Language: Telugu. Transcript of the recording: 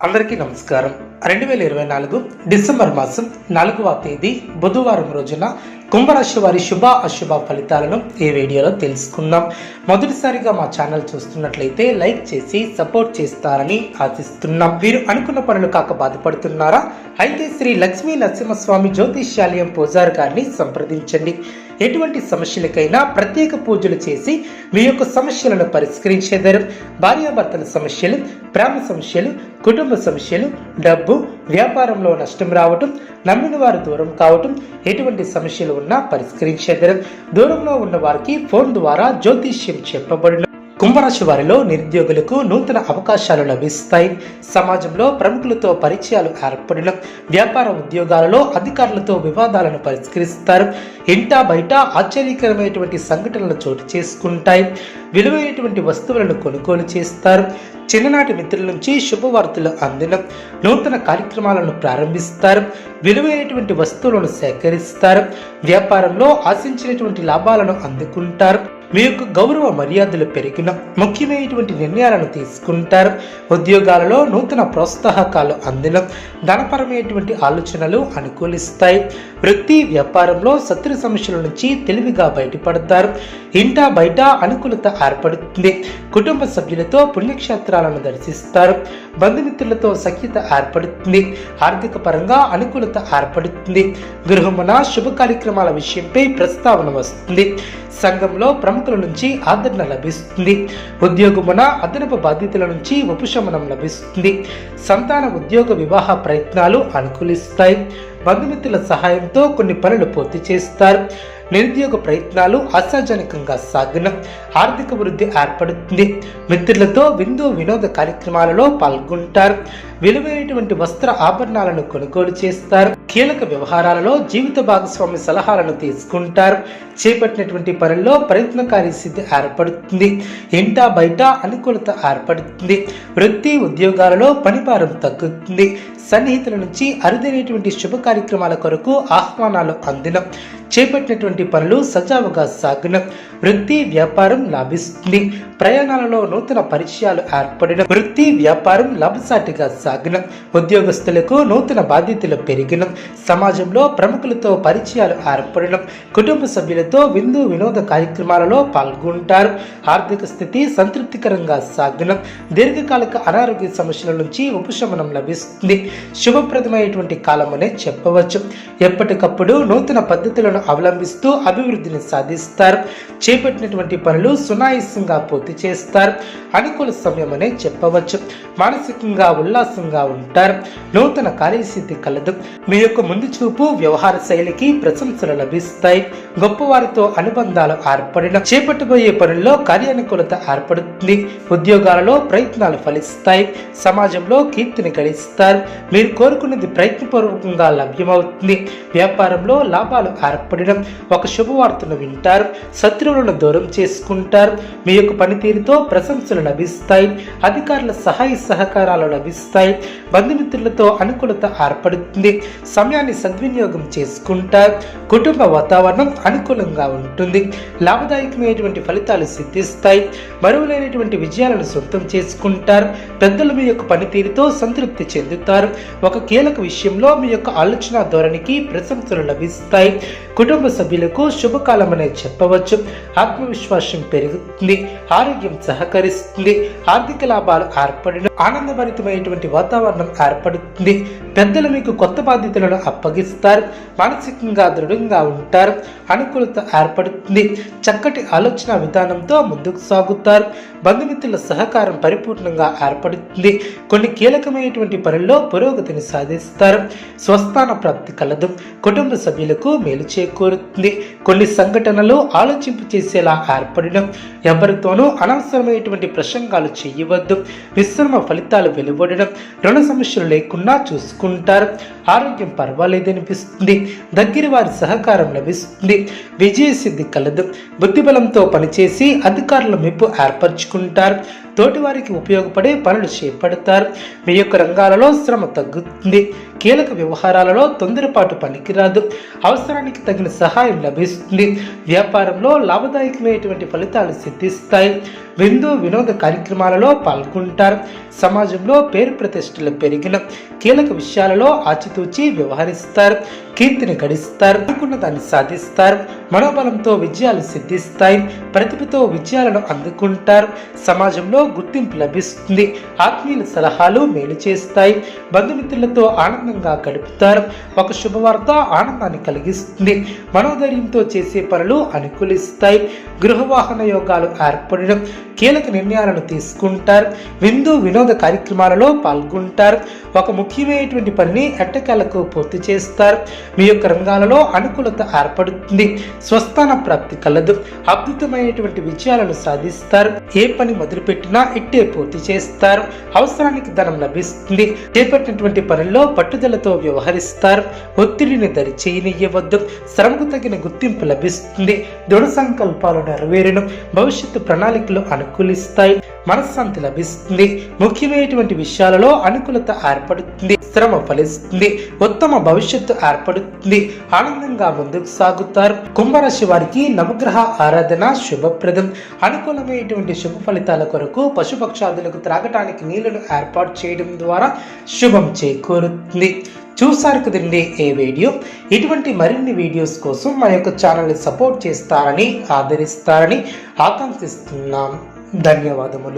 అందరికీ నమస్కారం. 2024 డిసెంబర్ మాసం 4వ తేదీ బుధవారం రోజున కుంభరాశి వారి శుభ అశుభ ఫలితాలను ఈ వీడియోలో తెలుసుకుందాం. మొదటిసారిగా మా ఛానల్ చూస్తున్నట్లయితే లైక్ చేసి సపోర్ట్ చేస్తారని ఆశిస్తున్నాం. వీరు అనుకున్న పనులు కాక బాధపడుతున్నారా? అయితే శ్రీ లక్ష్మీ నరసింహస్వామి జ్యోతిష్యాలయం పూజారి గారిని సంప్రదించండి. ఎటువంటి సమస్యలకైనా ప్రత్యేక పూజలు చేసి మీ యొక్క సమస్యలను పరిష్కరించేదారు. భార్యాభర్తల సమస్యలు, ప్రేమ సమస్యలు, కుటుంబ సమస్యలు, డబ్బు, వ్యాపారంలో నష్టం రావటం, నమ్మిన వారు దూరం కావటం, ఎటువంటి సమస్యలు ఉన్నా పరిష్కరించేదారు. దూరంలో ఉన్న వారికి ఫోన్ ద్వారా జ్యోతిష్యం చెప్పబడును. కుంభరాశి వారిలో నిరుద్యోగులకు నూతన అవకాశాలు లభిస్తాయి. సమాజంలో ప్రముఖులతో పరిచయాలు ఏర్పడిన, వ్యాపార ఉద్యోగాలలో అధికారులతో వివాదాలను పరిష్కరిస్తారు. ఇంటా బయట ఆశ్చర్యకరమైనటువంటి సంఘటనలు చోటు చేసుకుంటాయి. విలువైనటువంటి వస్తువులను కొనుగోలు చేస్తారు. చిన్ననాటి మిత్రుల నుంచి శుభవార్తలు అందిన, నూతన కార్యక్రమాలను ప్రారంభిస్తారు. విలువైనటువంటి వస్తువులను సేకరిస్తారు. వ్యాపారంలో ఆశించినటువంటి లాభాలను అందుకుంటారు. మీ యొక్క గౌరవ మర్యాదలు పెరిగిన, ముఖ్యమైనటువంటి నిర్ణయాలను తీసుకుంటారు. ఉద్యోగాలలో నూతన ప్రోత్సాహకాలు అందిన, ధనపరమైనటువంటి ఆలోచనలు అనుకూలిస్తాయి. వృత్తి వ్యాపారంలో శత్రు సమస్యల నుంచి తెలివిగా బయటపడతారు. ఇంటా బయట అనుకూలత ఏర్పడుతుంది. కుటుంబ సభ్యులతో పుణ్యక్షేత్రాలను దర్శిస్తారు. బంధుమిత్రులతో సఖ్యత ఏర్పడుతుంది. ఆర్థిక పరంగా అనుకూలత ఏర్పడుతుంది. గృహమున శుభ కార్యక్రమాల విషయంపై ప్రస్తావన వస్తుంది. సంఘంలో ప్రముఖుల నుంచి ఆదరణ లభిస్తుంది. ఉద్యోగమున అదనపు బాధ్యతల నుంచి ఉపశమనం లభిస్తుంది. సంతాన ఉద్యోగ వివాహ ప్రయత్నాలు అనుకూలిస్తాయి. బంధుమిత్రుల సహాయంతో కొన్ని పనులు పూర్తి చేస్తారు. నిరుద్యోగ ప్రయత్నాలు ఆశాజనకంగా సాగిన, ఆర్థిక వృద్ధి ఏర్పడుతుంది. మిత్రులతో విందు వినోద కార్యక్రమాలలో పాల్గొంటారు. విలువైనటువంటి వస్త్ర ఆభరణాలను కొనుగోలు చేస్తారు. కీలక వ్యవహారాలలో జీవిత భాగస్వామి సలహాలను తీసుకుంటారు. చేపట్టినటువంటి పనుల్లో ప్రయత్నకారి సిద్ధి ఏర్పడుతుంది. ఇంటా బయట అనుకూలత ఏర్పడుతుంది. వృత్తి ఉద్యోగాలలో పనిభారం తగ్గుతుంది. సన్నిహితుల నుంచి అరుదైనటువంటి శుభ కార్యక్రమాల కొరకు ఆహ్వానాలు అందిన, చేపట్టినటువంటి పనులు సజావుగా సాగిన, వృత్తి వ్యాపారం లాభిస్తుంది. ప్రయాణాలలో నూతన పరిచయాలు ఏర్పడిన, వృత్తి వ్యాపారం లాభసాటిగా సాగిన, ఉద్యోగస్తులకు నూతన బాధ్యతలు పెరిగిన, సమాజంలో ప్రముఖులతో పరిచయాలు ఏర్పడిన, కుటుంబ సభ్యులతో విందు వినోద కార్యక్రమాలలో పాల్గొంటారు. ఆర్థిక స్థితి సంతృప్తికరంగా సాగిన, దీర్ఘకాలిక అనారోగ్య సమస్యల నుంచి ఉపశమనం లభిస్తుంది. శుభప్రదమైనటువంటి కాలమనే చెప్పవచ్చు. ఎప్పటికప్పుడు నూతన పద్ధతులను అవలంబిస్తూ అభివృద్ధిని సాధిస్తారు. చేపట్టినటువంటి పనులు సునాయాసంగా పూర్తి చేస్తారు. అనుకూల సమయం అనే చెప్పవచ్చు. మానసికంగా ఉల్లాసంగా ఉంటారు. నూతన కార్యసిద్ధి కలదు. మీ యొక్క ముందు చూపు వ్యవహార శైలికి ప్రశంసలు లభిస్తాయి. గొప్పవారితో అనుబంధాలు ఏర్పడిన, చేపట్టబోయే పనుల్లో కార్యానుకూలత ఏర్పడుతుంది. ఉద్యోగాలలో ప్రయత్నాలు ఫలిస్తాయి. సమాజంలో కీర్తిని గడిస్తారు. మీరు కోరుకున్నది ప్రయత్నపూర్వకంగా లభ్యమవుతుంది. వ్యాపారంలో లాభాలు ఏర్పడడం, ఒక శుభవార్తను వింటారు. శత్రువులను దూరం చేసుకుంటారు. మీ యొక్క పనితీరుతో ప్రశంసలు లభిస్తాయి. అధికారుల సహాయ సహకారాలు లభిస్తాయి. బంధుమిత్రులతో అనుకూలత ఏర్పడుతుంది. సమయాన్ని సద్వినియోగం చేసుకుంటారు. కుటుంబ వాతావరణం అనుకూలంగా ఉంటుంది. లాభదాయకమైనటువంటి ఫలితాలు సిద్ధిస్తాయి. మరువలేనటువంటి విజయాలను సొంతం చేసుకుంటారు. పెద్దలు మీ యొక్క పనితీరుతో సంతృప్తి చెందుతారు. ఒక కీలక విషయంలో మీ యొక్క ఆలోచన ధోరణికి ప్రశంసలు లభిస్తాయి. కుటుంబ సభ్యులకు శుభకాలం అనే చెప్పవచ్చు. ఆత్మవిశ్వాసం పెరుగుతుంది. ఆరోగ్యం సహకరిస్తుంది. ఆర్థిక లాభాలు ఏర్పడిన, ఆనందభరితమైనటువంటి వాతావరణం ఏర్పడుతుంది. పెద్దలు మీకు కొత్త బాధ్యతలను అప్పగిస్తారు. మానసికంగా దృఢంగా ఉంటారు. అనుకూలత ఏర్పడుతుంది. చక్కటి ఆలోచన విధానంతో ముందుకు సాగుతారు. బంధుమిత్రుల సహకారం పరిపూర్ణంగా ఏర్పడుతుంది. కొన్ని కీలకమైనటువంటి పనుల్లో పురోగతిని సాధిస్తారు. స్వస్థాన ప్రాప్తి కలదు. కుటుంబ సభ్యులకు మేలు చేకూరుతుంది. కొన్ని సంఘటనలు ఆలోచింపు చేసేలా ఏర్పడిన, ఎవరితోనూ అనవసరమైనటువంటి ప్రసంగాలు చేయవద్దు. మిశ్రమ ఫలితాలు వెలువడడం, రుణ సమస్యలు లేకుండా చూసుకుంటారు. ఆరోగ్యం పర్వాలేదనిపిస్తుంది. దగ్గర వారి సహకారం లభిస్తుంది. విజయ సిద్ధి కలదు. బుద్ధిబలంతో పనిచేసి అధికారుల మెప్పు ఏర్పరచుకుంటారు. తోటివారికి ఉపయోగపడే పనులు చేపడతారు. మీ యొక్క రంగాలలో శ్రమ తగ్గుతుంది. కీలక వ్యవహారాలలో తొందరపాటు పనికిరాదు. అవసరానికి తగిన సహాయం లభిస్తుంది. వ్యాపారంలో లాభదాయకమైనటువంటి ఫలితాలు సిద్ధిస్తాయి. విందు వినోద కార్యక్రమాలలో పాల్గొంటారు. సమాజంలో పేరు ప్రతిష్టలు పెరిగిన కీలక విషయాలలో ఆచితూచి వ్యవహరిస్తారు. కీర్తిని గడిస్తారు. అనుకున్న దాన్ని సాధిస్తారు. మనోబలంతో విజయాలు సిద్ధిస్తాయి. ప్రతిభతో విజయాలను అందుకుంటారు. సమాజంలో గుర్తింపు లభిస్తుంది. ఆత్మీయుల సలహాలు మేలు చేస్తాయి. బంధుమిత్రులతో ఆనందంగా గడుపుతారు. ఒక శుభవార్త ఆనందాన్ని కలిగిస్తుంది. మనోధైర్యంతో చేసే పనులు అనుకూలిస్తాయి. గృహవాహన యోగాలు ఏర్పడడం, కీలక నిర్ణయాలను తీసుకుంటారు. విందు వినోద కార్యక్రమాలలో పాల్గొంటారు. ఒక ముఖ్యమైనటువంటి పనిని ఎట్టకేలకు పూర్తి చేస్తారు. మీ యొక్క రంగాలలో అనుకూలత ఏర్పడుతుంది. స్వస్థాన ప్రాప్తి కలదు. అద్భుతమైనటువంటి విజయాలను సాధిస్తారు. ఏ పని మొదలుపెట్టినా ఇట్టే పూర్తి చేస్తారు. అవసరానికి ధనం లభిస్తుంది. చేపట్టినటువంటి పనుల్లో పట్టుదలతో వ్యవహరిస్తారు. ఒత్తిడిని దరి చేయనియ్యవద్దు. శ్రమకు తగిన గుర్తింపు లభిస్తుంది. దృఢ సంకల్పాలు నెరవేరును. భవిష్యత్తు ప్రణాళికలు అనుకూలిస్తాయి. మనశ్శాంతి లభిస్తుంది. ముఖ్యమైనటువంటి విషయాలలో అనుకూలత ఏర్పడుతుంది. శ్రమ ఫలిస్తుంది. ఉత్తమ భవిష్యత్తు ఏర్పడుతుంది. ఆనందంగా ముందుకు సాగుతారు. కుంభరాశి వారికి నవగ్రహ ఆరాధన శుభప్రదం. అనుకూలమైనటువంటి శుభ ఫలితాల కొరకు పశుపక్షాదులకు త్రాగటానికి నీళ్లను ఏర్పాటు చేయడం ద్వారా శుభం చేకూరుతుంది. చూసారు కదండి ఈ వీడియో. ఇటువంటి మరిన్ని వీడియోస్ కోసం మా యొక్క ఛానల్ని సపోర్ట్ చేస్తారని ఆదరిస్తారని ఆకాంక్షిస్తున్నాం. ధన్యవాదములు.